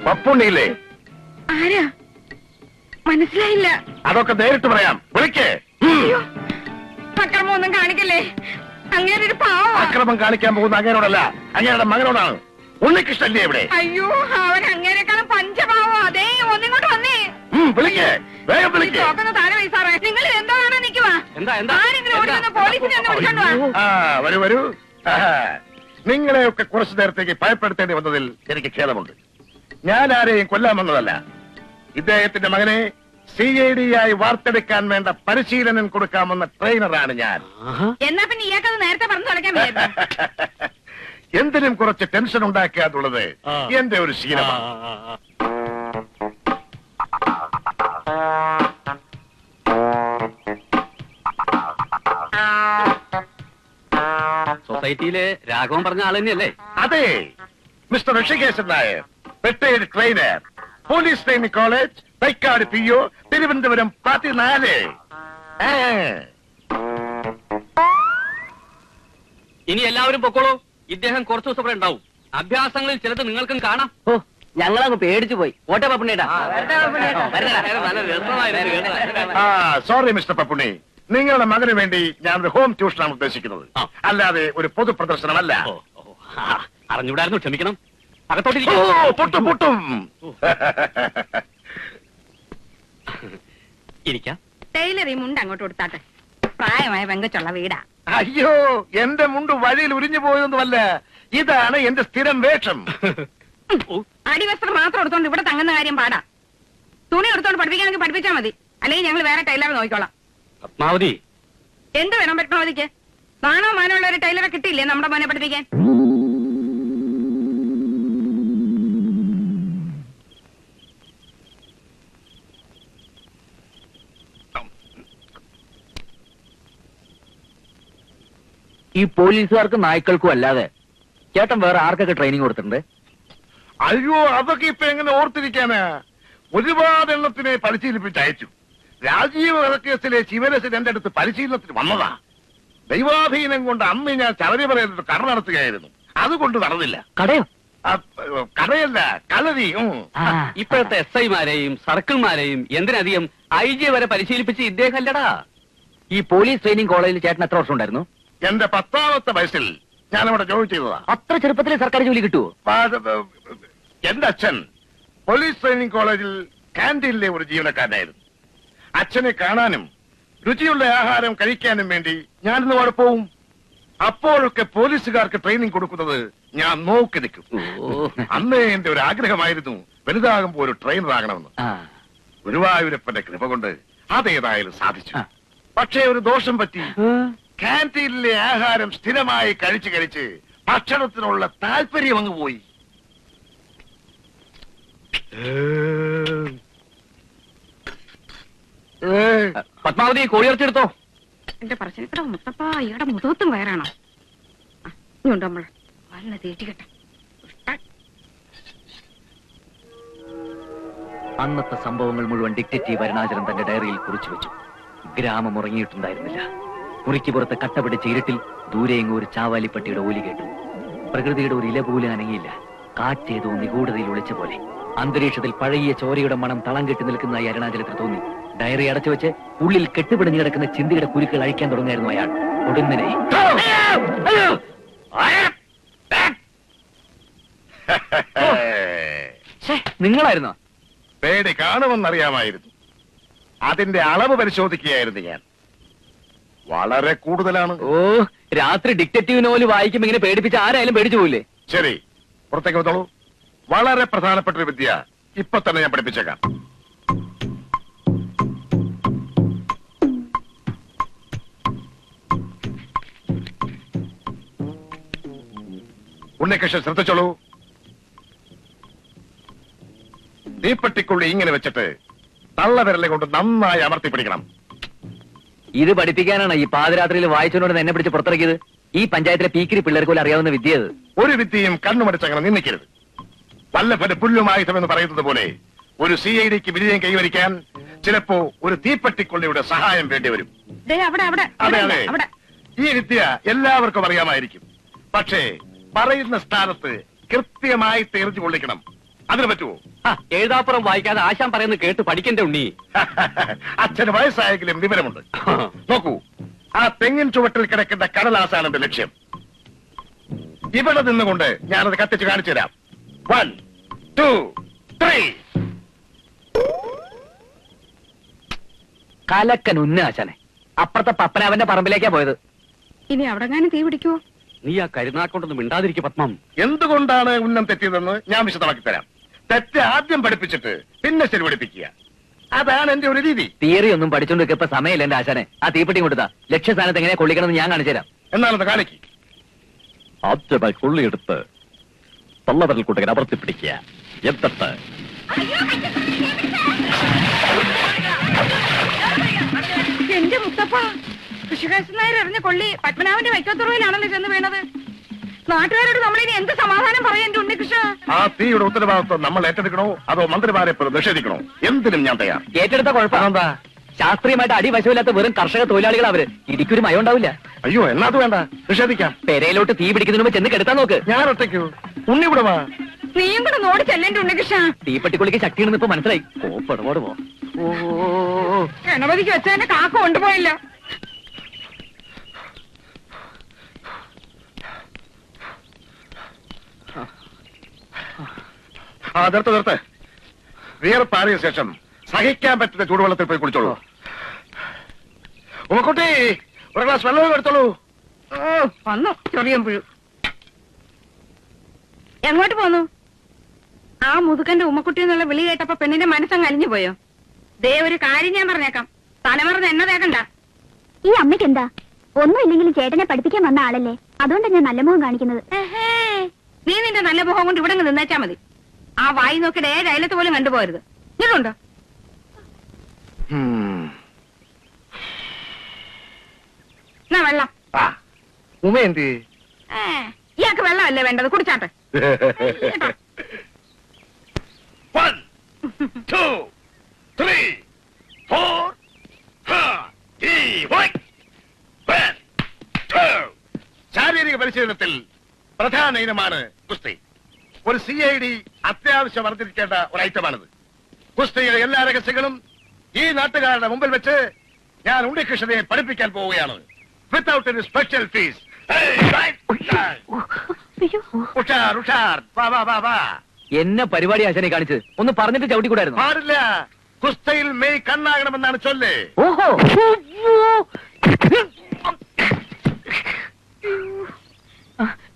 പപ്പുണ്ണിയില്ലേ? ആരാ? മനസ്സിലായില്ല. അതൊക്കെ നേരിട്ട് പറയാം. വിളിക്കേ. അക്രമം ഒന്നും കാണിക്കല്ലേ. അങ്ങേരൊരു പാവം. അക്രമം കാണിക്കാൻ പോകുന്ന അങ്ങേരോടല്ല, അങ്ങേരുടെ മകനോടാണ്. ഉണ്ണികൃഷ്ണല്ലേ ഇവിടെ? അയ്യോ, അവൻ അങ്ങേരെക്കാളും പഞ്ചപാവം. അതേ, ഒന്നിങ്ങോട്ട് വന്നേ. വിളിക്കേ, വേഗം വിളിക്കേ. താഴെ വയസ്സാറേ, നിങ്ങൾ എന്താ കാണാൻ നിൽക്കുവാ? ആരെങ്കിലും ഓടിക്കുന്ന പോലീസിനെ ഒന്ന് വിളിച്ചോണ്ട് വാ. വരൂ വരൂ. നിങ്ങളെയൊക്കെ കുറച്ചു നേരത്തേക്ക് ഭയപ്പെടുത്തേണ്ടി വന്നതിൽ എനിക്ക് ഖേദമുണ്ട്. ഞാൻ ആരെയും കൊല്ലാൻ വന്നതല്ല. ഇദ്ദേഹത്തിന്റെ മകനെ CID ആയി വാർത്തെടുക്കാൻ വേണ്ട പരിശീലനം കൊടുക്കാമെന്ന ട്രെയിനറാണ് ഞാൻ. എന്നാ പിന്നെ ഇയാൾക്കത് നേരത്തെ പറഞ്ഞു തുടക്കാൻ പറ്റും. എന്തിനും കുറച്ച് ടെൻഷൻ ഉണ്ടാക്കുക എന്നുള്ളത് എന്റെ ഒരു ശീലമാണ്. സൊസൈറ്റിയിലെ രാഘവൻ പറഞ്ഞ ആൾ തന്നെയല്ലേ? അതെ, mister Rishikesan Nair, retired trainer, police training college, Thycaud PO, Thiruvananthapuram 14. ഇനി എല്ലാവരും പൊക്കോളൂ. ഇദ്ദേഹം കുറച്ചു ദിവസം ഇവിടെ ഉണ്ടാവും. അഭ്യാസങ്ങളിൽ ചിലത് നിങ്ങൾക്കും കാണാം. ഓ, ഞങ്ങളങ്ങ് പേടിച്ചു പോയി. ഓട്ടെ പപ്പുണ്ണിയേട്ടാ. സോറി മിസ്റ്റർ പപ്പുണ്ണി, നിങ്ങളുടെ മകന് വേണ്ടി ഞാൻ ഒരു ഹോം ട്യൂഷനാണ് ഉദ്ദേശിക്കുന്നത്, അല്ലാതെ ഒരു പൊതു പ്രദർശനമല്ല. അറിഞ്ഞൂടായിരുന്നു, ക്ഷമിക്കണം. പൊട്ടും പൊട്ടും. ഇരിക്കാം. ടൈലർ ഈ മുണ്ട് അങ്ങോട്ട് കൊടുത്താട്ടെ. പ്രായമായ പെങ്കച്ചുള്ള വീടാ. അയ്യോ, എന്റെ മുണ്ട് വഴിയിൽ ഉരിഞ്ഞു പോയതൊന്നുമല്ല. ഇതാണ് എന്റെ സ്ഥിരം വേഷം. അടിവസ്ത്രം മാത്രം എടുത്തോണ്ട് ഇവിടെ തങ്ങുന്ന കാര്യം പാടാ. തുണി എടുത്തോണ്ട് പഠിപ്പിക്കാനെങ്കിൽ പഠിപ്പിച്ചാൽ മതി, അല്ലെങ്കിൽ ഞങ്ങൾ വേറെ ടൈലറെ നോക്കിക്കോളാം. പത്മാവതി, എന്ത് വേണം പത്മാവതിക്ക്? നാണോ മാനമുള്ള ഒരു ടൈലറെ കിട്ടിയില്ലേ നമ്മുടെ മോനെ പഠിപ്പിക്കാൻ? ഈ പോലീസുകാർക്കും നായ്ക്കൾക്കും അല്ലാതെ ചേട്ടൻ വേറെ ആർക്കൊക്കെ ട്രെയിനിങ് കൊടുത്തിട്ടുണ്ട്? അയ്യോ, അതൊക്കെ ഇപ്പൊ എങ്ങനെ ഓർത്തിരിക്കാനാ? ഒരുപാട് എണ്ണത്തിനെ പരിശീലിപ്പിച്ച് അയച്ചു. രാജീവ് വധക്കേസിലെ ശിവരസൻ എന്റെ അടുത്ത് പരിശീലനത്തിന് വന്നതാ. ദൈവാധീനം കൊണ്ട് അന്ന് ഞാൻ ശബരിമലയിൽ കട നടത്തുകയായിരുന്നു. അതുകൊണ്ട് നടന്നില്ല. കടയോ? കടയല്ല, കളരി. ഇപ്പോഴത്തെ SI-മാരെയും സർക്കിൾമാരെയും എന്തിനധികം IG വരെ പരിശീലിപ്പിച്ച് ഇദ്ദേഹം അല്ലടാ. ഈ പോലീസ് ട്രെയിനിങ് കോളേജിൽ ചേട്ടൻ എത്ര വർഷം ഉണ്ടായിരുന്നു? എന്റെ 10ാമത്തെ വയസ്സിൽ ഞാനവിടെ ജോലി ചെയ്തതാ. അത്ര ചെറുപ്പത്തിൽ സർക്കാർ ജോലി കിട്ടുമോ? എന്റെ അച്ഛൻ പോലീസ് ട്രെയിനിങ് കോളേജിൽ കാന്റീനിലെ ഒരു ജീവനക്കാരനായിരുന്നു. അച്ഛനെ കാണാനും രുചിയുള്ള ആഹാരം കഴിക്കാനും വേണ്ടി ഞാനിന്ന് അവിടെ പോവും. അപ്പോഴൊക്കെ പോലീസുകാർക്ക് ട്രെയിനിങ് കൊടുക്കുന്നത് ഞാൻ നോക്കി നിൽക്കും. അന്നേ എന്റെ ഒരു ആഗ്രഹമായിരുന്നു വലുതാകുമ്പോ ഒരു ട്രെയിനർ ആകണമെന്ന്. ഗുരുവായൂരപ്പന്റെ കൃപ കൊണ്ട് അതേതായാലും സാധിച്ചു. പക്ഷേ ഒരു ദോഷം പറ്റി. കാന്റീനിലെ ആഹാരം സ്ഥിരമായി കഴിച്ച് കഴിച്ച് ഭക്ഷണത്തിനുള്ള താല്പര്യം അങ്ങ് പോയി. പത്മാവതി, കോഴിയിറച്ചെടുത്തോ. എന്റെ പറശ്ശിനിക്കട മുത്തപ്പ, ഇയാടെ മുഖത്തും വയറാണോ? ഇങ്ങോട്ട് നമ്മൾ വല്ല തേറ്റിക്കട്ടെ. അന്നത്തെ സംഭവങ്ങൾ മുഴുവൻ ഡിറ്റക്റ്റീവ് അരുണാചലൻ തന്റെ ഡയറിയിൽ കുറിച്ചു വെച്ചു. ഗ്രാമം ഉറങ്ങിയിട്ടുണ്ടായിരുന്നില്ല. മുറിക്ക് പുറത്ത് കട്ടപിടിച്ച ഇരുട്ടിൽ ദൂരെയെങ്ങും ഒരു ചാവാലിപ്പട്ടിയുടെ ഓലി കേട്ടു. പ്രകൃതിയുടെ ഒരു ഇല പോലും അനങ്ങിയില്ല. കാറ്റേതോ നിഗൂഢതയിൽ ഒളിച്ച പോലെ. അന്തരീക്ഷത്തിൽ പഴകിയ ചോരയുടെ മണം തളം കെട്ടി നിൽക്കുന്നതായി അരുണാചലത്തിന് തോന്നി. ഡയറി അടച്ചു വെച്ച് ഉള്ളിൽ കെട്ടുപിടിഞ്ഞു കിടക്കുന്ന ചിന്തയുടെ കുരുക്കൾ അഴിക്കാൻ തുടങ്ങായിരുന്നു അയാൾ. ഒടുന്നനെ നിങ്ങളായിരുന്നോ? പേടി കാണുമെന്നറിയാമായിരുന്നു. അതിന്റെ അളവ് പരിശോധിക്കുകയായിരുന്നു ഞാൻ. വളരെ കൂടുതലാണ്. ഓ, രാത്രി ഡിറ്റക്റ്റീവ് നോവൽ വായിക്കുമ്പോ ഇങ്ങനെ പേടിപ്പിച്ച ആരായാലും പേടിച്ചു പോയില്ലേ? ശരി, പുറത്തേക്ക് വന്നോളൂ. വളരെ പ്രധാനപ്പെട്ട ഒരു വിദ്യ ഇപ്പൊ തന്നെ ഞാൻ പഠിപ്പിച്ചേക്കാം. ഉണ്ണികൃഷ്ണൻ ശ്രദ്ധിച്ചോളൂ. തീപ്പെട്ടിക്കുള്ളി ഇങ്ങനെ വെച്ചിട്ട് തള്ളവിരലെ കൊണ്ട് നന്നായി അമർത്തി പിടിക്കണം. ഇത് പഠിപ്പിക്കാനാണ് ഈ പാതിരാത്രിയിൽ വായിച്ചോണ്ട് എന്നെ പിടിച്ച് പുറത്തിറക്കിയത്? ഈ പഞ്ചായത്തിലെ പീക്കിരി പിള്ളേർക്ക് പോലും അറിയാവുന്ന വിദ്യ അത്. ഒരു വിദ്യയും കണ്ണുമടിച്ചങ്ങനെ നിന്ദിക്കരുത്. വല്ലഭന്റെ പുല്ലുമായുധമെന്ന് പറയുന്നത് പോലെ ഒരു CIDക്ക് വിജയം കൈവരിക്കാൻ ചിലപ്പോ ഒരു തീപ്പെട്ടിക്കൊള്ളിയുടെ സഹായം വേണ്ടിവരും. ദേ അവിടെ അവിടെ അതെ അതെ, അവിടെ ഈ വിദ്യ എല്ലാവർക്കും അറിയാമായിരിക്കും. പക്ഷേ പറയുന്ന സ്ഥാനത്ത് കൃത്യമായി തെറിച്ചു കൊള്ളിക്കണം. അതിന് പറ്റുമോ? എഴുതാപ്പുറം വായിക്കാതെ ആശാൻ പറയുന്നത് കേട്ട് പഠിക്കണ്ട ഉണ്ണി. അച്ഛന് വയസ്സായെങ്കിലും വിവരമുണ്ട്. നോക്കൂ, ആ തെങ്ങിൻ ചുവട്ടിൽ കിടക്കുന്ന കടലാസാണ് എന്റെ ലക്ഷ്യം. ഇവിടെ നിന്നുകൊണ്ട് ഞാനത് കത്തിച്ച് കാണിച്ചു തരാം. 1 2 3. കലക്കൻ ഉന്നാശാനെ. അപ്പുറത്തെ പപ്പനാവന്റെ പറമ്പിലേക്കാ പോയത്. ഇനി അവിടെ തീ പിടിക്കുവോ? നീ ആ കരുനാക്കൊണ്ടൊന്നും മിണ്ടാതിരിക്കും പത്മം. എന്തുകൊണ്ടാണ് ഉന്നം തെറ്റിയതെന്ന് ഞാൻ വിശദമാക്കി തരാം. തെറ്റ് ആദ്യം പഠിപ്പിച്ചിട്ട് പിന്നെ ശരി പഠിപ്പിക്കുക. അതാണ് എന്റെ ഒരു രീതി. തിയറി ഒന്നും പഠിച്ചോണ്ട് ഇപ്പൊ സമയമില്ല എന്റെ ആശാനെ. ആ തീപ്പെട്ടി കൊടുത്താ ലക്ഷ്യസ്ഥാനത്ത് എങ്ങനെ കൊള്ളിക്കണമെന്ന് ഞാൻ കാണിച്ചു തരാം. എന്നാലത് കാണിക്ക്. ആദ്യമായി കൊള്ളിയെടുത്ത് തള്ളവരൽ കൂട്ടുകാർ അമർത്തി പിടിക്കുക. എന്നിട്ട് എന്റെ മുത്തപ്പ, കൃഷികാശൻ നായർ എറിഞ്ഞ കൊള്ളി പത്മനാഭന്റെ വൈക്കത്തുറവിലാണല്ലോ ചെന്ന് വീണത്. നാട്ടുകാരോട് നമ്മളിനി എന്ത് സമാധാനം പറയാൻ എന്റെ ഉണ്ണികൃഷ്ണ? ആ തീയുടെ ഉത്തരവാദിത്വം നമ്മൾ ഏറ്റെടുക്കണോ അതോ മന്ത്രിമാരെ നിഷേധിക്കണോ? എന്തിനും ഞാൻ തയ്യാർ. ഏറ്റെടുത്ത കുഴപ്പമെന്താ? ശാസ്ത്രീയമായിട്ട് അടിവശമില്ലാത്ത വെറും കർഷക തൊഴിലാളികൾ അവര്. ഇടിക്കൊരു മയം ഉണ്ടാവില്ല. അയ്യോ, എന്നാ അത് വേണ്ട, നിഷേധിക്കാം. പെരയിലോട്ട് തീ പിടിക്കുന്നതിന് മുമ്പ് ചെന്ന് കെടുത്താൻ നോക്ക്. ഞാൻ ഒറ്റയ്ക്കോ? ഉണ്ണി ഇവിടെ വാ. നീയും കൂടെ നോടി ചെല്ലേണ്ട ഉണ്ണികൃഷ്ണ. തീപ്പെട്ടിക്കൊള്ളിക്ക് ശക്തിയാണെന്ന് ഇപ്പൊ മനസ്സിലായി. ഓപ്പടപാട് പോ. ഗണപതിക്ക് വെച്ചതിന്റെ കാക്ക കൊണ്ടുപോയില്ല. നിർത്ത്. വിയർപ്പാറിയ ശേഷം സഹിക്കാൻ പറ്റുന്ന ചൂടുവെള്ളത്തിൽ പോയി കുളിച്ചോളൂ. ഉമ്മക്കുട്ടി, ഒരു ഗ്ലാസ് വെള്ളം എടുത്തോളൂ. വന്നു ചെറിയ പുഴു. എങ്ങോട്ട് പോന്നു? ആ മുതുകന്റെ ഉമ്മക്കുട്ടി എന്നുള്ള വിളി കേട്ടപ്പോ പെണ്ണിന്റെ മനസ്സങ്ങ് അലിഞ്ഞു പോയോ? ദേ ഒരു കാര്യം ഞാൻ പറഞ്ഞേക്കാം, തലമറന്ന് എന്നെ തേക്കണ്ട. ഈ അമ്മയ്ക്ക് എന്താ? ഒന്നുമില്ലെങ്കിലും ചേട്ടനെ പഠിപ്പിക്കാൻ വന്ന ആളല്ലേ, അതുകൊണ്ടാണ് ഞാൻ നല്ല മുഖം കാണിക്കുന്നത്. നീ നിന്റെ നല്ല മുഖം കൊണ്ട് ഇവിടെ നിന്നേച്ചാ മതി. ആ വായി നോക്കിയിട്ട് അയലത്ത് പോലും കണ്ടുപോകരുത്. ഇതുണ്ടോ? എന്നാ വെള്ളം. ഉമയന്തി, ഇയാൾക്ക് വെള്ളമല്ലേ വേണ്ടത്, കുടിച്ചാട്ടെ. 1 2 3 4 ശാരീരിക പരിശീലനത്തിൽ പ്രധാന ഇനമാണ് കുസ്തി. ഒരു CID അത്യാവശ്യം അറിഞ്ഞിരിക്കേണ്ട ഒരു ഐറ്റമാണിത്. കുസ്തിയുടെ എല്ലാ രഹസ്യങ്ങളും ഈ നാട്ടുകാരുടെ മുമ്പിൽ വെച്ച് ഞാൻ ഉണ്ണികൃഷ്ണനെ പഠിപ്പിക്കാൻ പോവുകയാണ്. Without any special fees. ഉഷാർ ഉഷാർ, വാ വാ വാ വാ. എന്നെ പരിപാടി ആശാനെ കാണിച്ചത് ഒന്ന് പറഞ്ഞിട്ട് ചവിട്ടിക്കൂടായിരുന്നു. പാടില്ല. കുസ്തയിൽ മെയ് കണ്ണാകണമെന്നാണ് ചൊല്ല്. ഓഹോ,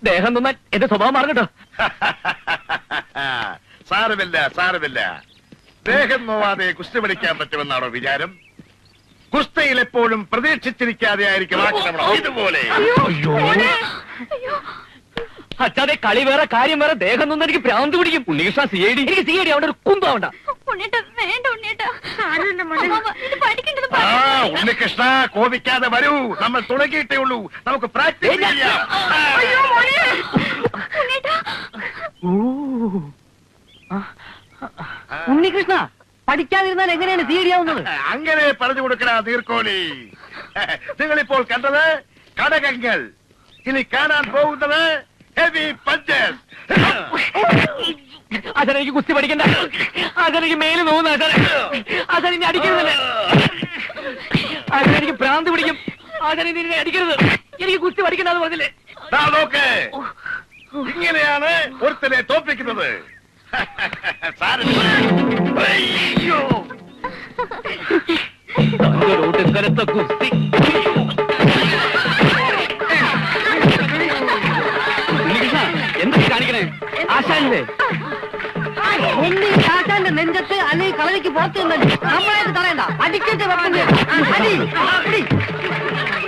ദേഹം തന്നാൽ എന്റെ സ്വഭാവം മാറും കേട്ടോ. സാരമില്ല സാരമില്ല. ദേഹം നോവാതെ കുസ്തി പഠിക്കാൻ പറ്റുമെന്നാണോ വിചാരം? കുസ്തയിൽ എപ്പോഴും പ്രതീക്ഷിച്ചിരിക്കാതെ ആയിരിക്കും ആക്രമണം. ഇതുപോലെ അച്ഛാതെ കളി വേറെ കാര്യം വേറെ. ദേഹം നിന്ന് എനിക്ക് ഭ്രാന്ത് പിടിക്കും. ഉണ്ണികൃഷ്ണ CID. എനിക്ക് CID അവിടെ ഒരു കുന്താവണ്ട. ഉണ്ണികൃഷ്ണ കോപിക്കാതെ വരൂ. നമ്മൾ തുടങ്ങിയിട്ടേ ഉള്ളൂ. നമുക്ക് പ്രാക്ടീസ് ചെയ്യാം. ഉണ്ണികൃഷ്ണ പഠിക്കാതിരുന്നാൽ എങ്ങനെയാണ് CID ആവുന്നത്? അങ്ങനെ പറഞ്ഞു കൊടുക്കണ നീർക്കോലി. നിങ്ങളിപ്പോൾ കണ്ടത് കടകങ്ങൾ. ഇനി കാണാൻ പോകുന്നത് ഹെവി പഞ്ചസ്. അച്ഛനെ എനിക്ക് കുസ്തി പഠിക്കണ്ട. അച്ഛനെനിക്ക് മേല് നോവുന്ന അച്ഛൻ ഇനി അടിക്കരുതല്ലേ. അച്ഛനെനിക്ക് ഭ്രാന്ത് പിടിക്കും. അച്ഛനെ ഇനി അടിക്കരുത്. എനിക്ക് കുസ്തി പഠിക്കണ്ടെന്ന് പറഞ്ഞില്ലേ? നോക്ക്, ഇങ്ങനെയാണ് ഒരുത്തനെ തോൽപ്പിക്കുന്നത്. അയ്യോ, കരുത്ത കുസ്തി. എന്താ കാണിക്കണേ? ആശാനല്ലേ ആശാന്റെ നെഞ്ചത്ത് അല്ലെങ്കിൽ കളരിക്ക് പുറത്ത് നമ്മളായിട്ട് തടയണ്ട. അടിക്കട്ടെ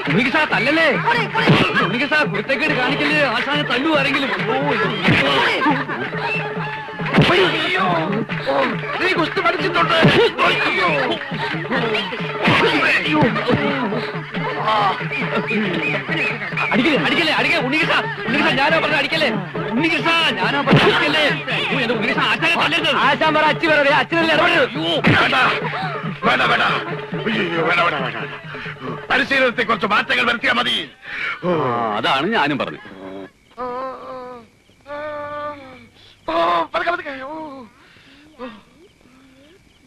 ഉണ്ണികൃഷ്ണ തല്ലല്ലേ. ഉണ്ണികൃഷ്ണ കുരുത്തക്കേട് കാണിക്കല്ലേ. ആശാനെ തല്ലു ആരെങ്കിലും. നീ കുസ്തി പഠിച്ചിട്ടുണ്ട്. അടിക്കല്ലേ അടിക്കല്ലേ അടിക്കല്ലേ ഉണ്ണികൃഷ്ണ ഉണ്ണികൃഷ്ണ ഞാനാ പറഞ്ഞ അടിക്കല്ലേ ഉണ്ണികൃഷ്ണ ഞാനാ പറഞ്ഞ അടിക്കല്ലേ എന്റെ ഉണ്ണികൃഷ്ണ ആശാനെ തല്ലരുത്. ആശാൻ പറ അച്ഛൻ പറ അച്ഛനല്ലേ വേണ്ട വേണ്ട വേണ്ട അയ്യോ, വേണ്ട വേണ്ട വേണ്ട പരിശീലനത്തെ കുറച്ച് മാറ്റങ്ങൾ വരുത്തിയാൽ മതി. അതാണ് ഞാനും പറഞ്ഞത്. പതുക്കെ, പതുക്കെ.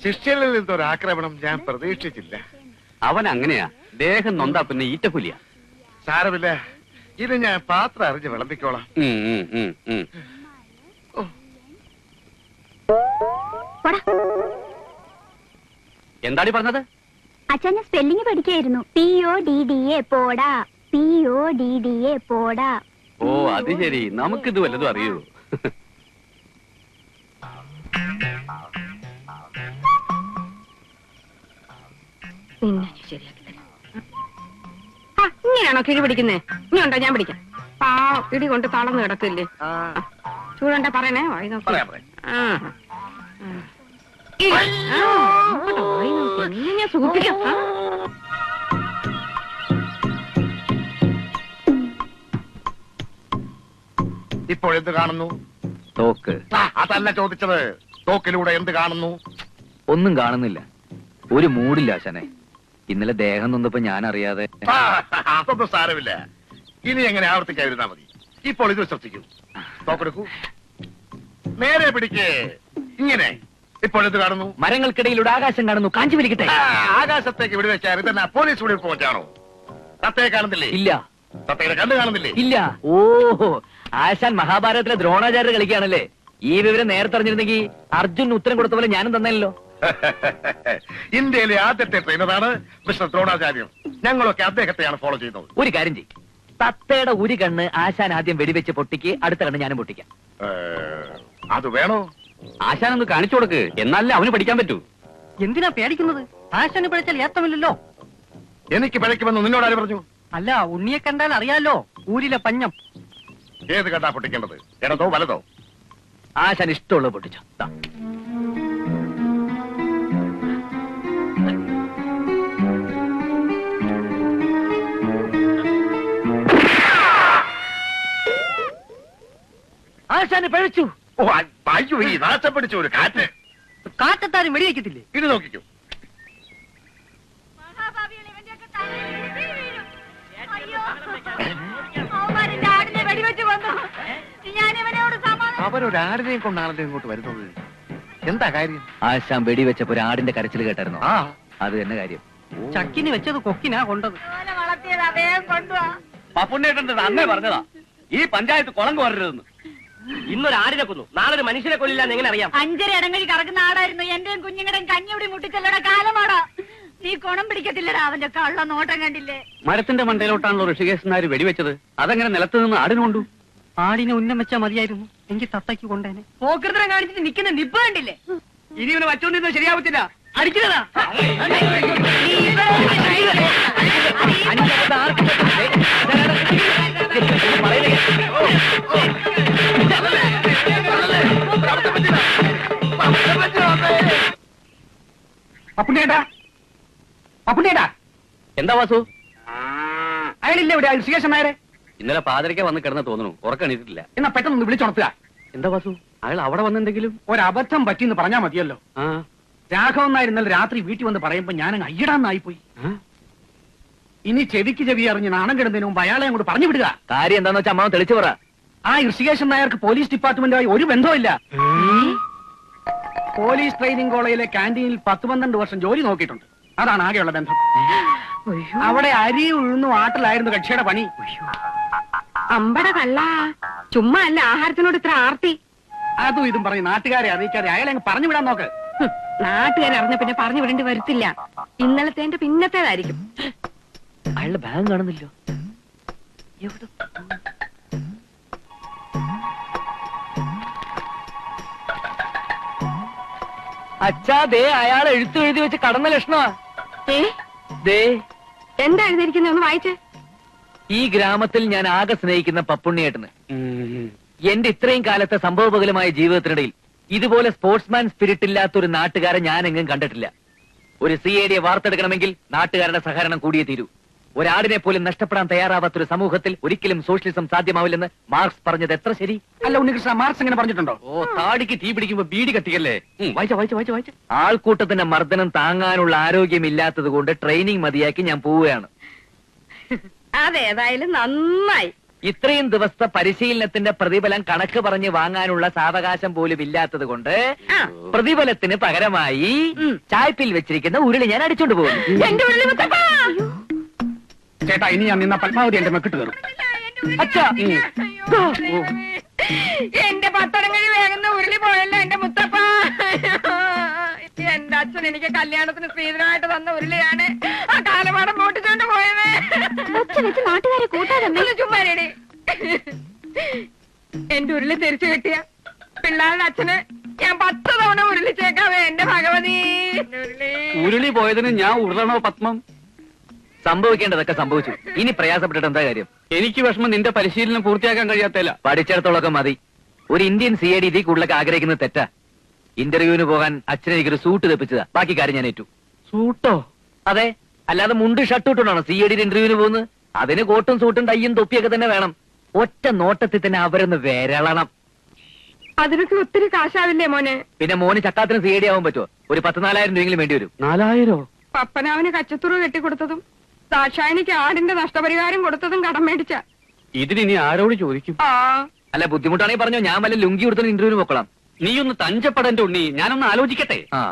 ശിഷ്യനിൽ നിന്നൊരു ആക്രമണം ഞാൻ പ്രതീക്ഷിച്ചില്ല. അവൻ അങ്ങനെയാ, ദേഹം നൊന്താ പിന്നെ ഈറ്റപ്പുലിയ. സാരമില്ല, ഇത് ഞാൻ പാത്രം അറിഞ്ഞ് വിളമ്പിക്കോളാം. പോടാ. എന്താടി പറഞ്ഞത്? അച്ഛനെ സ്പെല്ലിംഗ് പഠിക്കായിരുന്നു. PODDA പോടാ, PODDA പോടാ. ഓ അത് ശരി, നമുക്കിത് വല്ലതും അറിയൂ. ഇങ്ങനെയാണോ കിഴി പിടിക്കുന്നേ? ഇനി ഉണ്ടോ ഞാൻ പിടിക്കാം. ഇടി കൊണ്ട് തളർന്നു കിടക്കില്ലേ? ചൂടുണ്ട പറയണേ. വായി നോക്കി. പറയാം, പറയാം. ഞാൻ സൂപ്പിക്കാം. ഇപ്പോഴെന്ത് കാണുന്നു? തോക്ക്. അതല്ല ചോദിച്ചത്, തോക്കിലൂടെ എന്ത് കാണുന്നു? ഒന്നും കാണുന്നില്ല. ഒരു മൂടില്ല ആശാനെ. ഇന്നലെ ദേഹം നൊന്നപ്പോ ഞാൻ അറിയാതെ. അതൊന്നും സാരമില്ല. ഇനി എങ്ങനെ ആവർത്തിക്കാതിരുന്നാ മതി. ഇപ്പോൾ ഇത് വിശ്വസിക്കൂ. തോക്കെടുക്കൂ, നേരെ പിടിക്കേ. ഇങ്ങനെ. ഇപ്പോഴെന്ത് കാണുന്നു? മരങ്ങൾക്കിടയിലൂടെ ആകാശം കാണുന്നു. കാഞ്ചി വലിക്കട്ടെ. ആകാശത്തേക്ക് വെടിവെച്ചാൽ ഇതെന്നാ പോലീസ് വെടിവെപ്പ് വെച്ചാണോ? തത്തയെ കാണുന്നില്ലേ? ഇല്ല. തത്തയുടെ കണ്ണ് കാണുന്നില്ലേ? ഇല്ല. ഓ ആശാൻ മഹാഭാരതത്തിലെ ദ്രോണാചാര്യ കളിക്കാണല്ലേ. ഈ വിവരം നേരത്തെ അറിഞ്ഞിരുന്നെങ്കിൽ അർജുൻ ഉത്തരം കൊടുത്ത പോലെ ഞാനും തന്നല്ലോ. ഇന്ത്യയിലെ ആദ്യത്തെ ട്രെയിനറാണ് മിസ്റ്റർ ദ്രോണാചാര്യൻ. ഞങ്ങളൊക്കെ അദ്ദേഹത്തെയാണ് ഫോളോ ചെയ്യുന്നത്. ഒരു കാര്യം ചെയ്യും, തത്തയുടെ ഒരു കണ്ണ് ആശാൻ ആദ്യം വെടിവെച്ച് പൊട്ടിക്ക്, അടുത്ത കണ്ണ് ഞാനും പൊട്ടിക്കാം. അത് വേണോ? ആശാനൊന്ന് കാണിച്ചു കൊടുക്ക്, എന്നാലേ അവന് പഠിക്കാൻ പറ്റൂ. എന്തിനാ പേടിക്കുന്നത്? ആശാന് പിഴച്ചാൽ ഏത്തമില്ലല്ലോ. എനിക്ക് പിഴയ്ക്കുമെന്ന് നിന്നോടാര് പറഞ്ഞു? അല്ല, ഉണ്ണിയെ കണ്ടാൽ അറിയാലോ, ഊരിലെ പഞ്ഞം. ഏത് കണ്ടാ പൊട്ടിക്കേണ്ടത്? ഇടതോ വലതോ? ആശാൻ ഇഷ്ടമുള്ളത് പൊട്ടിച്ചോ. ദാ. ആശാന് പഴിച്ചു. ഓ അയ്യോ, ഈ നാശം പിടിച്ച ഒരു കാറ്റ്. കാറ്റത്താരും വെടിവെക്കത്തില്ലേ? ഇത് നോക്കിക്കോ. അവരൊരാടിനെയും കൊണ്ടാണല്ലോ ഇങ്ങോട്ട് വരുന്നത്. എന്താ കാര്യം? ആശാൻ വെടിവെച്ചപ്പോ ഒരു ആടിന്റെ കരച്ചിൽ കേട്ടായിരുന്നു. ആ, അത് തന്നെ കാര്യം. ചക്കിന് വെച്ചത് കൊക്കിനാ കൊണ്ടത്. പപ്പുണ്ണേട്ടൻ അന്നേ പറഞ്ഞതാ ഈ പഞ്ചായത്ത് കുളം കോരരുതെന്ന്. ഇന്നൊരു ആടിനെ കൊന്നു, നാളെ ഒരു മനുഷ്യനെ കൊല്ലില്ലാന്ന് എങ്ങനെ അറിയാം? 5 ഇടങ്ങഴി കറക്കുന്ന ആടായിരുന്നു. എന്റെയും കുഞ്ഞുങ്ങളുടെയും കഞ്ഞിവിടെ മുട്ടിച്ചല്ലട കാലമാടാ. നീ കുണം പിടിക്കത്തില്ലടാ, അവന്റെ കള്ള നോട്ടം കണ്ടില്ലേ? മരത്തിന്റെ മണ്ടയിലോട്ടാണല്ലോ ഋഷികേശൻ നായർ വെടിവെച്ചത്. അതെങ്ങനെ നിലത്ത് നിന്ന് ആടിന് കൊണ്ടു? ആടിനെ ഉന്നം വെച്ചാ മതിയായിരുന്നു, എങ്കിൽ തത്തയ്ക്ക് കൊണ്ടേനെ. പോക്കൃതം കാണിച്ചിട്ട് നിൽക്കുന്ന നിപ്പ് കണ്ടില്ലേ? ഇനി ഇവന് വച്ചോണ്ടിരുന്നത് ശരിയാവത്തില്ല. അടിക്കുന്നതാ. പപ്പുണ്ണേട്ടാ, പപ്പുണ്ണേട്ടാ, എന്താ വാസു? അയാളില്ലേ ഇവിടെ? ഋഷികേശൻ നായരെ. ഇന്നലെ പാതിരയ്ക്ക് വന്ന് കിടന്ന് തോന്നുന്നു, ഉറക്കണിട്ടില്ല. എന്നാ പെട്ടെന്ന് വിളിച്ചുണർത്തുക. എന്താ വാസു, അയാൾ അവിടെ വന്നെന്തെങ്കിലും? ഒരബദ്ധം പറ്റിയെന്ന് പറഞ്ഞാ മതിയല്ലോ. ആ രാഘവൻ നായർ ഇന്നലെ രാത്രി വീട്ടിൽ വന്ന് പറയുമ്പോ ഞാനങ്ങ് അയ്യടാന്നായിപ്പോയി. ഇനി ചെവിക്ക് ചെവി അറിഞ്ഞ് നാണം കിടന്നതിന് മുമ്പ് അയാളെ അങ്ങോട്ട് പറഞ്ഞു വിടുക. കാര്യം എന്താന്ന് വെച്ചാൽ അമ്മാവൻ തെളിച്ചു പറ. ആ ഋഷികേശൻ നായർക്ക് പോലീസ് ഡിപ്പാർട്ട്മെന്റുമായി ഒരു ബന്ധവുമില്ല. പോലീസ് ട്രെയിനിങ് കോളേജിലെ ക്യാന്റീനിൽ 10-12 വർഷം ജോലി നോക്കിയിട്ടുണ്ട്. അതാണ് ആകെയുള്ള ബന്ധം. അവിടെ അരി ഉഴുന്നു ആട്ടിലായിരുന്നു കക്ഷിയുടെ പണി. അമ്പട കള്ള, ചുമ്മാ അല്ല ആഹാരത്തിനോട് ഇത്ര ആർത്തി. അതും ഇതും പറഞ്ഞ് നാട്ടുകാരെ അറിയിക്കാതെ അയാളെ അങ്ങ് പറഞ്ഞു വിടാൻ നോക്ക്. നാട്ടുകാരെ അറിഞ്ഞ പിന്നെ പറഞ്ഞു വിടേണ്ടി വരത്തില്ല. ഇന്നലത്തെ പിന്നത്തേതായിരിക്കും. അയാളുടെ ബാഗ് കാണുന്നില്ലോ. അച്ഛാ, ദേ അയാൾ എഴുത്തു എഴുതി വെച്ച് കടന്ന ലക്ഷണമാ. ദേ എന്താ എഴുതിയിരിക്കുന്നത്? ഒന്ന് വായിച്ചേ. ഈ ഗ്രാമത്തിൽ ഞാൻ ആകെ സ്നേഹിക്കുന്ന പപ്പുണ്ണിയേട്ടന് എന്റെ ഇത്രയും കാലത്തെ സംഭവബഹുലമായ ജീവിതത്തിനിടയിൽ ഇതുപോലെ സ്പോർട്സ്മാൻ സ്പിരിറ്റ് ഇല്ലാത്ത ഒരു നാട്ടുകാരെ ഞാൻ എങ്ങും കണ്ടിട്ടില്ല. ഒരു CID വാർത്തെടുക്കണമെങ്കിൽ നാട്ടുകാരുടെ സഹകരണം കൂടിയേ തീരൂ. ഒരാടിനെ പോലും നഷ്ടപ്പെടാൻ തയ്യാറാവാത്തൊരു സമൂഹത്തിൽ ഒരിക്കലും സോഷ്യലിസം സാധ്യമാവില്ലെന്ന് മാർക്സ് പറഞ്ഞത് എത്ര ശരി? അല്ല ഉണ്ണികൃഷ്ണ, മാർക്സ് എങ്ങനെ പറഞ്ഞിട്ടുണ്ടോ? ഓ, താടിക്ക് തീ പിടിക്കുമ്പോ ബീഡി കത്തിക്കല്ലേ. വായിച്ച ആൾക്കൂട്ടത്തിന്റെ മർദ്ദനം താങ്ങാനുള്ള ആരോഗ്യമില്ലാത്തത് കൊണ്ട് ട്രെയിനിങ് മതിയാക്കി ഞാൻ പോവുകയാണ്. അതേതായാലും നന്നായി. ഇത്രയും ദിവസത്തെ പരിശീലനത്തിന്റെ പ്രതിഫലം കണക്ക് പറഞ്ഞ് വാങ്ങാനുള്ള സാവകാശം പോലും ഇല്ലാത്തത് കൊണ്ട് പ്രതിഫലത്തിന് പകരമായി ചായ്പിൽ വെച്ചിരിക്കുന്ന ഉരുളി ഞാൻ അടിച്ചോണ്ട് പോകുന്നു. എന്റെ ഉരുളി മുത്തപ്പ! ചേട്ടാ, ഇനി ഞാൻ നിന്ന പത്മാവതി എന്റെ മെക്കിട്ട് കയറും. അച്ഛാ, എന്റെ പത്തരങ്ങഴി വേഗുന്ന ഉരുളി പോയല്ലോ എന്റെ മുത്തപ്പ. എന്റെ അച്ഛൻ എനിക്ക് കല്യാണത്തിന് സ്ത്രീധനമായിട്ട് തന്ന ഉരുളിയാണ് ആ കാലമാടം പൊട്ടിച്ചോണ്ട് പോയത്. നാട്ടുകാരെ കൂട്ടാതെ ചുമ്മാരേടി. എന്റെ ഉരുളി തിരിച്ചു കിട്ടിയ പിള്ളേരുടെ അച്ഛന് ഞാൻ 10 തവണ ഉരുളിച്ചേക്കാവേ എന്റെ ഭഗവതി. ഉരുളി പോയതിന് ഞാൻ ഉരുളണോ പത്മം? സംഭവിക്കേണ്ടതൊക്കെ സംഭവിച്ചു. ഇനി പ്രയാസപ്പെട്ടിട്ട് എന്താ കാര്യം? എനിക്ക് വിഷമം നിന്റെ പരിശീലനം പൂർത്തിയാക്കാൻ കഴിയാത്തല്ല. പഠിച്ചിടത്തോളൊക്കെ മതി. ഒരു ഇന്ത്യൻ CID ഇതിൽ കൂടുതലൊക്കെ ആഗ്രഹിക്കുന്നത് തെറ്റാ. ഇന്റർവ്യൂവിന് പോകാൻ അച്ഛനെ എനിക്കൊരു സൂട്ട് തെപ്പിച്ചതാ. ബാക്കി കാര്യം ഞാൻ ഏറ്റു. സൂട്ടോ? അതെ, അല്ലാതെ മുണ്ട് ഷർട്ട് ഇട്ടുകൊണ്ടാണോ CID ഇന്റർവ്യൂവിന് പോകുന്നത്? അതിന് കോട്ടും സൂട്ടും ടൈയും തൊപ്പിയൊക്കെ തന്നെ വേണം. ഒറ്റ നോട്ടത്തിൽ തന്നെ അവരൊന്ന് വിരളണം. അതിനൊക്കെ ഒത്തിരി കാശാവില്ലേ മോനെ? പിന്നെ മോന് ചക്കാത്തിന് CID ആവാൻ പറ്റുമോ? ഒരു 14,000 രൂപയെങ്കിലും വേണ്ടി വരും. 4,000? പപ്പനാവിന് കച്ചത്തുറു കെട്ടിക്കൊടുത്തതും ദാക്ഷായണിക്ക് ആടിന്റെ നഷ്ടപരിഹാരം കൊടുത്തതും കടം മേടിച്ച. ഇതിനി ആരോട് ചോദിക്കും? അല്ല, ബുദ്ധിമുട്ടാണെങ്കിൽ പറഞ്ഞോ, ഞാൻ വല്ല ലുങ്കി കൊടുത്ത ഇന്റർവ്യൂവിന് പോക്കോളാം. നീ ഒന്ന് തഞ്ചപ്പെടന്റെ ഉണ്ണി, ഞാനൊന്ന് ആലോചിക്കട്ടെ. ആ,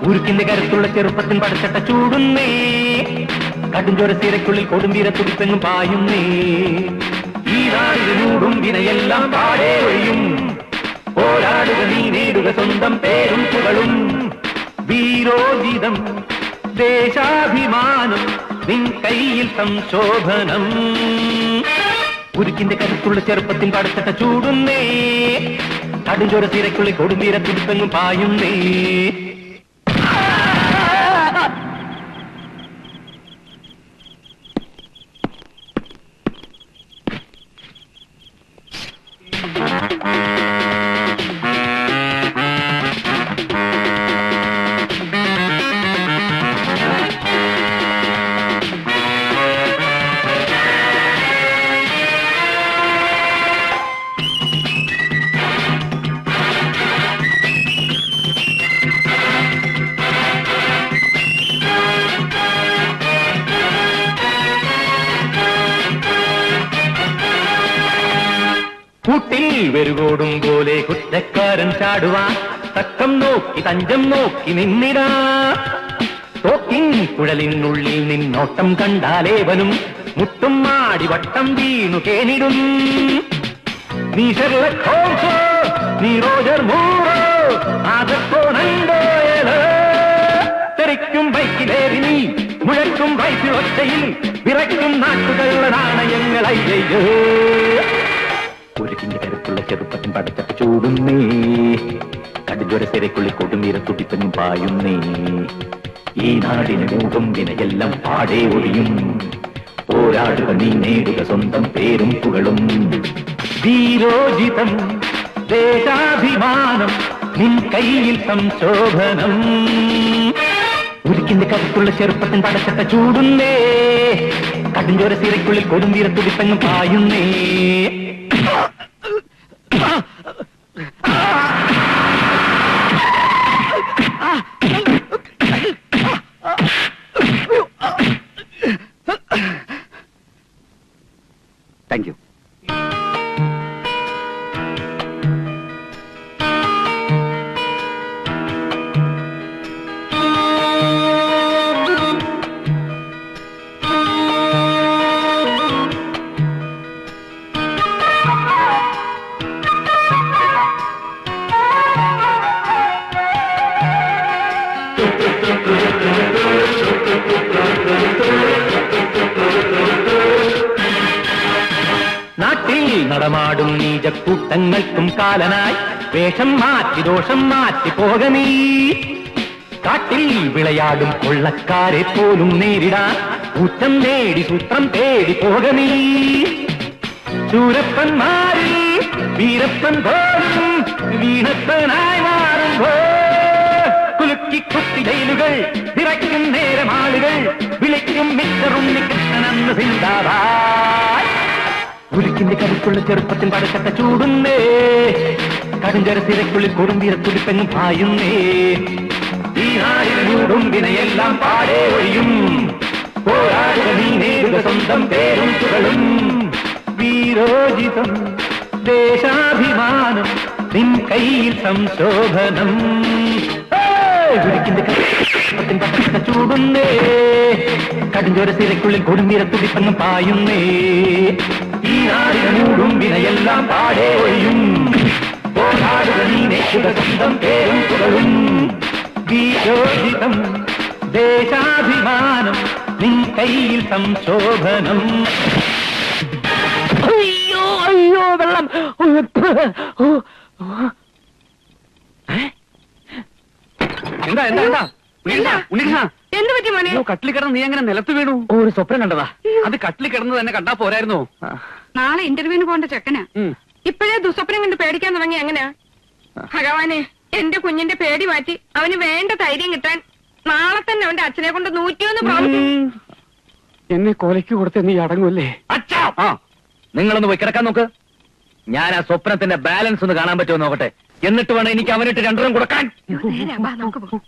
ഉരുക്കിന്റെ കരുത്തുള്ള ചെറുപ്പത്തിൽ പടച്ചട്ട ചൂടുന്നേ, കടുംചോര സീരയ്ക്കുള്ളിൽ കൊടുമ്പീര തുടിപ്പെങ്ങും പായുന്നേ. ഈ നാടിനൂടും വിനയെല്ലാം പാടേ ഒഴിയും, പോരാടുക നീ നേടുക സ്വന്തം പേരും പുകളും. വീരോജിതം ദേശാഭിമാനം നിൻ കയ്യിൽ സംശോഭനം. ഉരുക്കിന്റെ കരുത്തുള്ള ചെറുപ്പത്തിൽ പടച്ചട്ട ചൂടുന്നേ, കടുംചോര സീരയ്ക്കുള്ളിൽ കൊടുമ്പീര തുടിപ്പെങ്ങും പായുന്നേ. കൂട്ടിൽ വെരുകോടും പോലെ കുറ്റക്കാരൻ ചാടുവാൻ തക്കം നോക്കി തഞ്ചം നോക്കി നിന്നിടാ. തോക്കിൻ കുഴലിനുള്ളിൽ നിന്നോട്ടം കണ്ടാലേവനും മുട്ടും മാടി വട്ടം വീണു കേണിടും. നീ ഷെർലക് ഹോംസോ, നീ റോജർ മൂറോ, ആദർശോ നണ്ടോയലോ. തെറിക്കും ബൈക്കിലേറി നീ മുഴക്കും ബൈക്കിൽ ഒച്ചയിൽ വിറയ്ക്കും നാട്ടുകളുടെ നാണയങ്ങൾ അയ്യോ. ഉരുക്കിന്റെ കരുത്തുള്ള ചെറുപ്പത്തിൻ പടച്ചട്ട ചൂടുന്നേ, കടുംചോര സീരയ്ക്കുള്ളിൽ കൊടുമീര തുടിപ്പെങ്ങും പായുന്നേ. ഈ നാടിന് മൂടും വിനയെല്ലാം പാടേ ഒഴിയും, പോരാടുക നീ നേടുക സ്വന്തം പേരും പുകളും. വീരോജിതം ദേശാഭിമാനം നിൻ കയ്യിൽ സംശോഭനം. ഉരുക്കിന്റെ കരുത്തുള്ള ചെറുപ്പത്തിൻ പടച്ചട്ട ചൂടുന്നേ, കടുംചോര സീരയ്ക്കുള്ളിൽ കൊടുമീര തുടിപ്പെങ്ങും പായുന്നേ. Thank you. നടമാടും നീചക്കൂട്ടങ്ങൾക്കും കാലനായി വേഷം മാറ്റി ദോഷം മാറ്റി പോക നീ. കാട്ടിൽ വിളയാടും കൊള്ളക്കാരെ പോലും നേരിടാൻ ഊറ്റം നേടി സൂത്രം തേടി പോക നീ. ശൂരപ്പന്മാരിൽ വീരപ്പൻ പോലും വീണപ്പനായി മാറുമ്പോ കുലുക്കി കുത്തി ജയിലുകൾ നിറയ്ക്കും നേരമാളുകൾ വിളിക്കും മിക്കറുണ്ണി കൃഷ്ണനെന്ന് സിന്ദാബാദ്. ഉരുക്കിന്റെ കരുത്തുള്ള ചെറുപ്പത്തിൽ പടക്കട്ട ചൂടുന്നേ, കടുഞ്ചര തിരക്കുള്ളിൽ കൊടുമ്പീര തുടിപ്പെങ്ങും പായുന്നേ. ഈ നാടിന് മൂടുമ്പിനെയെല്ലാം പാടേ ഒഴിയും, പോരാടുക നീ നേടുക സ്വന്തം പേരും തുകളും. വീരോചിതം ദേശാഭിമാനം നിൻ കയ്യിൽ സംശോഭനം. ഉരുക്കിന്റെ കരുപ്പത്തിൽ പടക്കട്ട ചൂടുന്നേ, കടുഞ്ചോര തിരക്കുള്ളിൽ കൊടുമ്പീര തുടിപ്പെങ്ങും പായുന്നേ. ഈ നാടിന് മൂടുമ്പിനെയെല്ലാം പാടേ ഒഴിയും, പോരാടുക നീ നേടുക സ്വന്തം പേരും തുകളും. വീരോചിതം ദേശാഭിമാനം നിൻ കയ്യിൽ സംശോഭനം. അയ്യോ അയ്യോ വെള്ളം. എന്താ എന്താ എന്താ എന്താ? ഉണ്ണികൃഷ്ണ, എന്ത് പറ്റി മോനെ? കട്ടിൽ കിടന്ന് നീ എങ്ങനെ നിലത്ത് വീണു? ഒരു സ്വപ്നം കണ്ടതാ. അത് കട്ടിൽ കിടന്ന് തന്നെ കണ്ടാ പോരായിരുന്നോ? നാളെ ഇന്റർവ്യൂവിന് പോകേണ്ട ചെക്കനാ. ഇപ്പോഴേ ദുസ്വപ്നം കൊണ്ട് പേടിക്കാൻ തുടങ്ങി എങ്ങനെയാ? ഭഗവാനെ, എന്റെ കുഞ്ഞിന്റെ പേടി മാറ്റി അവന് വേണ്ട ധൈര്യം കിട്ടാൻ നാളെ തന്നെ അവന്റെ അച്ഛനെ കൊണ്ട് 101 പ്രാവശ്യം. എന്നെ കൊലയ്ക്ക് കൊടുത്ത് നീ അടങ്ങൂല്ലേ? അച്ഛാ, നിങ്ങളൊന്ന് പോയി കിടക്കാൻ നോക്ക്. ഞാൻ ആ സ്വപ്നത്തിന്റെ ബാലൻസ് ഒന്ന് കാണാൻ പറ്റുമോ നോക്കട്ടെ. എന്നിട്ട് വേണം എനിക്ക് അവനിട്ട് 2 കൊടുക്കാൻ. നേരെ വാ, നമുക്ക് പോകാം.